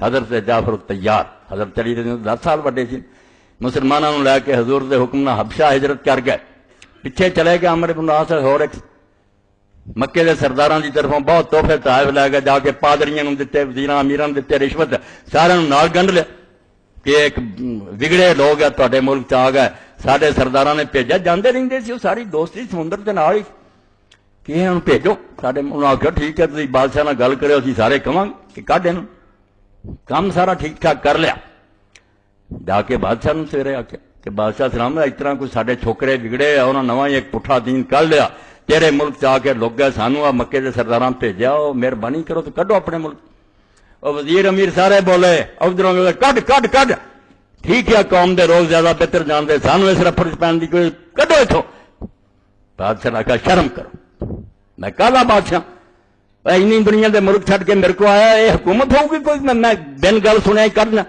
حضرت جعفر الطیار حضرت علی رضی اللہ 10 سال وڈے سی مسلمانوں لے کے حضور دے حکم نال حبشہ ہجرت کر گئے پیچھے چلے گئے عمرو بن العاص ہور ایک مکے دے سرداراں دی طرفوں بہت تحفے تحائف لے گئے جا کے پادریاں نوں دتے وزیراں امیراں نوں دتے رشوت سارے نوں نال گنڈ لیا کہ ایک بگڑے لوگ ہے تہاڈے ملک چ آ گئے ساڈے سرداراں نے بھیجا جاندے رہندے سی ساری دوستی سمندر دے نال ہی کہ انہوں بھیجو ساڈے انہوں آخیا ٹھیک ہے تسی بادشاہ نال گل کرو اسی سارے کہاں کہ کڈ انہوں کام سارا ٹھیک ٹھاک کر لیا جا کے بادشاہ نوں سویرے آخیا کہ بادشاہ سلام اس طرح کوئی ساڈے چھوکرے بگڑے انہوں نواں ہی ایک پٹھا دین کر لیا تیرے ملک چ آ کے لوگ گئے سانوں آ مکے دے سرداراں بھیجا او مہربانی کرو تو کڈو اپنے ملک او وزیر امیر سارے بولے ادھروں کڈ کڈ کڈ ٹھیک ہے قوم دے روز زیادہ بہتر جانتے سانوں اس رفڑ پہن دی کوئی کڈو اتوں بادشاہ نے آخیا شرم کرو میں کالا بادشاہ اینی دنیا دے ملک چھڈ کے میرے کو آیا یہ حکومت ہوگی کوئی میں بن گل سنیا کرنا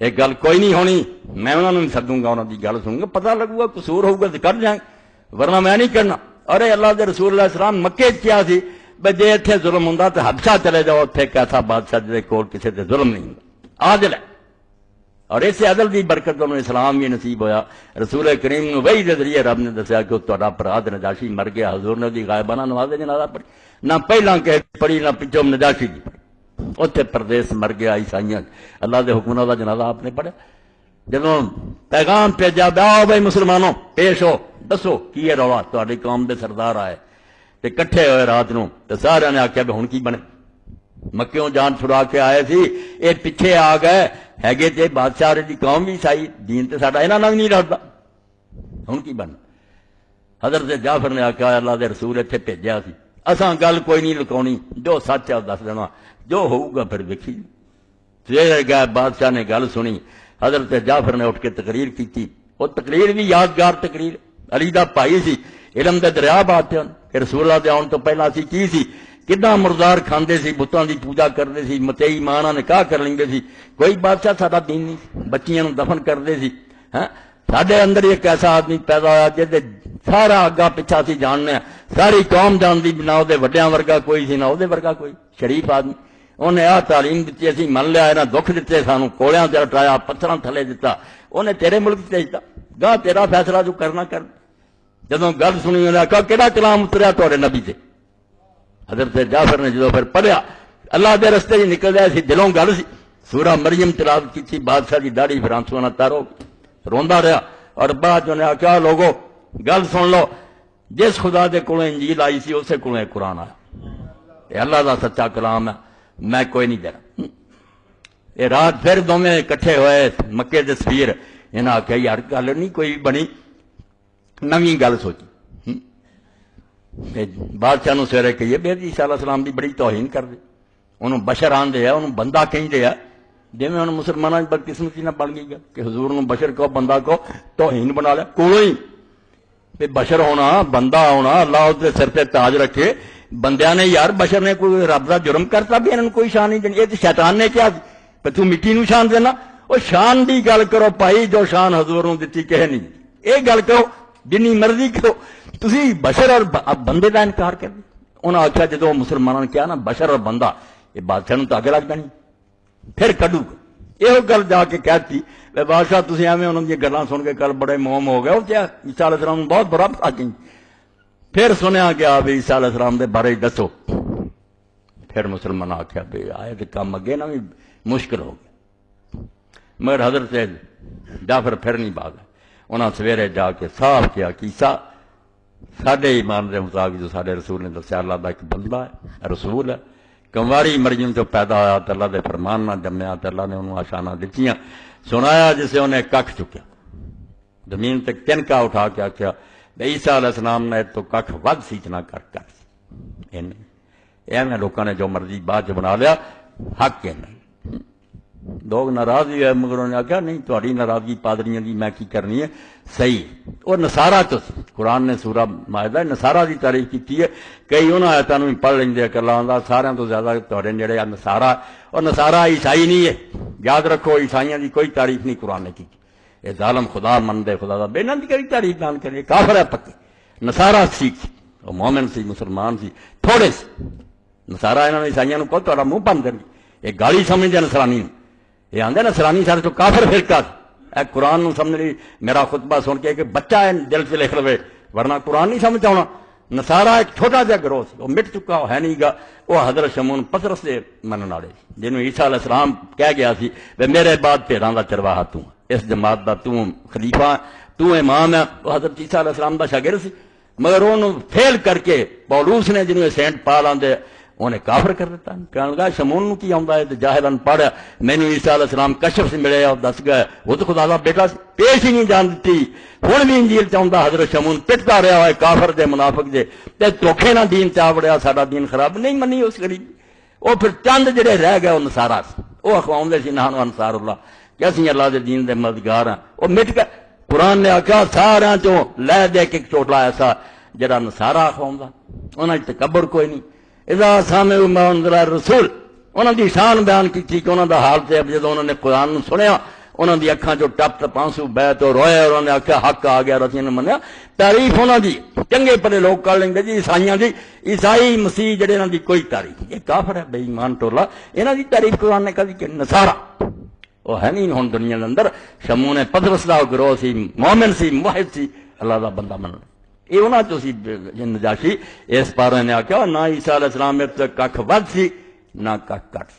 ایک گل کوئی نہیں ہونی میں انہوں نے سدوں گا انہوں کی گل سنوں گا پتہ لگوں گا قصور ہوگا تو کر جائیں ورنہ میں نہیں کرنا ارے اللہ دے رسول علیہ السلام مکے کیا سی بھائی جی اتنے ظلم ہوں تو حبشہ چلے جاؤ اتنے ایک ایسا بادشاہ جی کول کسی تے ظلم نہیں ہوں عادل ہے اور اس عدل کی برکت انہوں اسلام بھی نصیب ہویا رسول کریم نے وحی دے ذریعے رب نے دسیا کہ تہاڈا براد نجاشی مر گیا حضور نے دی غائبانہ نماز جنازہ پڑھی نہ پہلاں کہ پڑھی نہ پچھوں نجاشی دی پڑھی اتنے پردیس مر گیا عیسائیاں اللہ دے حکم نال جنازہ آپ نے پڑھا جدوں پیغام بھیجا آؤ بھائی مسلمانوں پیش ہو دسو کی ہے رولا تہاڈی قوم دے سردار آئے تے کٹھے ہوئے رات نوں تے سارے نے آخیا بھی ہن کی بنے مکیوں جان چھڑا کے آئے سی یہ پیچھے آ گئے ہے تے بادشاہ دی قوم بھی عیسائی دین تے ساڈا انہاں نال نہیں رلدا ہن کی بن حضرت جعفر نے آخیا اللہ دے رسول اتنے بھیجا سی اساں گل کوئی نہیں لکاونی جو سچ ہے دس دینا جو ہوگا پھر ویکھی سویرے گئے بادشاہ نے گل سنی حضرت جعفر نے اٹھ کے تقریر کی وہ تقریر بھی یادگار تقریر علی دا بھائی سی علم دے دریا بات کہ رسول اللہ دے آن تو پہلا سی کی سی کداں مردار کھاندے سی بتاں دی پوجا کرتے سی متئی ماں نکاح کر لیندے سی کوئی بادشاہ ساڈا دین نہیں بچیاں نوں دفن کرتے سی ہاں ساڈے اندر ایک ایسا آدمی پیدا ہوا جہدے سارا اگا پچھا سی جاننے ساری قوم جانتی نہ وہ وڈیاں ورگا کوئی سی نہ وہ ورگا کوئی شریف آدمی انہیں آ تعلیم دیتی اسی من لیا انہیں دکھ دیتے سانوں کولیاں تے لٹایا پتھراں تھلے دتا انہیں تیرے ملک بھیجتا گاہ تیرا فیصلہ جو کرنا کر جدوں گل سنی انہیں آخیا کہڑا کلام اتریا تہاڈے نبی تے حضرت جعفر نے جدوں پھر پڑھیا اللہ دے رستے چ نکل جائے سی دلوں گل سی سورہ مریم تلاوت کی بادشاہ کی داڑھی پھر آنسواں نال تارو روندا رہا اور بعد انہیں آخیا لوگو گل سن لو جس خدا دے کولوں انجیل آئی سی اسے کولوں قرآن آیا یہ اللہ دا سچا کلام ہے میں کوئی نہیں دینا یہ رات پھر دونوں کٹھے ہوئے مکے دے سفیر انہیں آخیا یار گل نہیں کوئی بنی نویں گل سوچی بادشاہ نو سویرے کہیے بے عیسیٰ علیہ السلام دی بڑی توہین کر دے انہوں بشر آن دے انہوں بندہ کہیں دے جی میں انہوں مسلمانوں کی بدقسمتی نہ بن گئی کہ حضور نو بشر کو بندہ کو توہین بنا لیا کولوں ہی بشر ہونا بندہ ہونا اللہ اس سر پہ تاج رکھے بندیاں نے یار بشر نے کوئی رب کا جرم کرتا بھی انہوں کوئی شان نہیں دینی یہ تو شیطان نے کیا کہ تو مٹی نو شان دینا وہ شان دی گل کرو بھائی جو شان حضور نو دتی کہ نہیں یہ گل کرو جنی مرضی کرو تسی بشر اور بندے کا انکار کر دیں انہوں نے آخیا جدو مسلمانوں نے کیا نا بشر اور بندہ یہ بادشاہ تو اگے لگ جانی پھر کڈو یہ گل جا کے کہتی بادشاہ تھی ایویں انہوں نے گلیں سن کے کل بڑے موم ہو گئے وہ کیا عیسیٰ علیہ السلام بہت برا پا گئی پھر سنیا گیا بھی عیسیٰ علیہ السلام دے بارے دسو پھر مسلمان آخیا بھی آئے تو کام اگے نا بھی مشکل ہو گیا مگر حضرت جعفر پھر نہیں باغ انہاں سویرے جا کے صاف کیا کیسا ساڈے ایمان دے مطابق جو ساڈے رسول نے دسیا اللہ دا ایک بندہ ہے رسول ہے کنواری مریم جو پیدا ہوا تو اللہ دے فرمان نہ جمیا تو اللہ نے انہوں آشانہ دتیاں سنایا جسے انہیں ککھ چکیا زمین تک تنکا اٹھا کے آخیا عیسیٰ علیہ السلام نے تو ککھ ود سیچنا کر ایویں لوگوں نے جو مرضی بعد بنا لیا حق کے نہیں لوگ ناراض ہی ہے مگر انہوں نے آخیا نہیں تہاڈی ناراضگی پادریاں دی میں کی کرنی ہے صحیح اور نصارہ تو قرآن نے سورہ مائدہ نصارہ دی تعریف کی ہے کئی انہوں آیتاں نوں پڑھ لیندے کہ اللہ دا سارے تو زیادہ تہاڈے جڑے نصارہ اور نصارہ عیسائی نہیں ہے یاد رکھو عیسائیاں دی کوئی تعریف نہیں قرآن نے کی یہ ظالم خدا مندے خدا دا بے نہ دی کری تعریف بیان کرے کافر ہے پکے نصارہ سکھ وہ مومن سی مسلمان سی تھوڑے سے نصارہ انہوں نے عیسائیاں نوں کہو تہاڈا منہ بند کر یہ گالی سمجھدے نصرانی یہ آدھے نصرانی سارے تو کافر فرقہ اے قرآن نو سمجھ لی میرا خطبہ سن کے کہ بچہ ہے دل سے لکھ لوے ورنہ قرآن نہیں سمجھ آنا. نصارہ ایک چھوٹا جا گروہ سی وہ مٹ چکا وہ ہے نہیں گا. وہ حضرت شمون پطرس سے منن والے جنہوں عیسیٰ علیہ السلام کہہ گیا سی کہ میرے بعد بھیڑاں دا چرواہا تو اس جماعت دا تو خلیفہ تو امام ہے. وہ حضرت عیسیٰ علیہ السلام دا شاگرد سی مگر انہوں فیل کر کے پولوس نے جنہوں سینٹ پال آندے انہیں کافر کر دیتا. کہنے لگا شمون نو کی آندا ہے تے جاہلن پڑھا مینوں عیسیٰ علیہ السلام کشف سے ملے اور دس گئے وہ تو خدا دا بیٹا سی پیش ہی نہیں جان دیتی. ہن بھی انجیل چاہندا حضرت شمون پٹتا رہا ہے کافر دے منافق دے تے دھوکھے نہ دین تے آوڑیا ساڈا دین خراب نہیں منی اس غریب. وہ پھر چند جڑے رہ گئے وہ نصارا سی وہ اخواؤندے سی نحن انصار اللہ کہ اسی اللہ دے دین دے مددگار ہیں. وہ مٹ گئے. قرآن نے آخیا سارا چوں لے دے کے چوٹلا ایسا جڑا نصارا اخواؤندا انہاں وچ تکبر کوئی نہیں. اذا سامعوا ما انزل الرسول انہاں دی شان بیان کی کہ انہاں دا حال تے جدوں انہوں نے قرآن نو سنیا انہاں دی اکھاں چوں ٹپ ٹپ آنسو بہے تو روئے اور انہوں نے آخیا حق آ گیا رسول نے منیا. تعریف انہاں دی چنگے پڑے لوگ کر لیں گے جی عیسائیاں دی عیسائی مسیح جڑے انہاں دی کوئی تعریف یہ کافر ہے بے ایمان ٹولا انہاں دی تعریف قرآن نے کہی کہ نصارا وہ ہے نہیں ہن دنیا دے اندر. شمون پطرس دا گروہ سی مومن سی موحد سی اللہ دا بندہ من یہ انہاں چوں سی نجاشی اس پارے نے آخیا نہ عیسیٰ علیہ السلام میں ککھ ود سی نہ ککھ گھٹ.